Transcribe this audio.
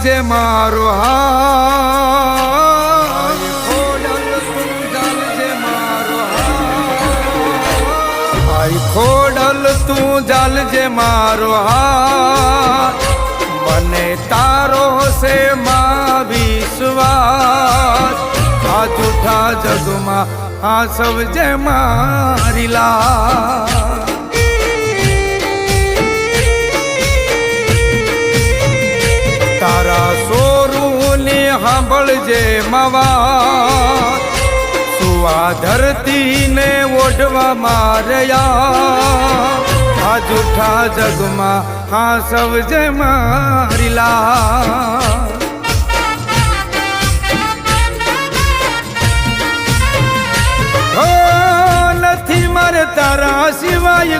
જાલજે મારો હાથ, ખોડલ તું જાલજે મારો હાથ, આઈ ખોડલ તું જાલજે મારો હાથ, મને તારો છે માં વિશ્વાસ, આ જૂઠા જગમાં આ સવજે મારી લાજ। તારા સોરુને સાંભળજે મવા, સુવા ધરતીને ઓઢવા માર્યા, આ જૂઠા જગમાં આ સવજે મારી લાજ। નથી મારે તારા સિવાય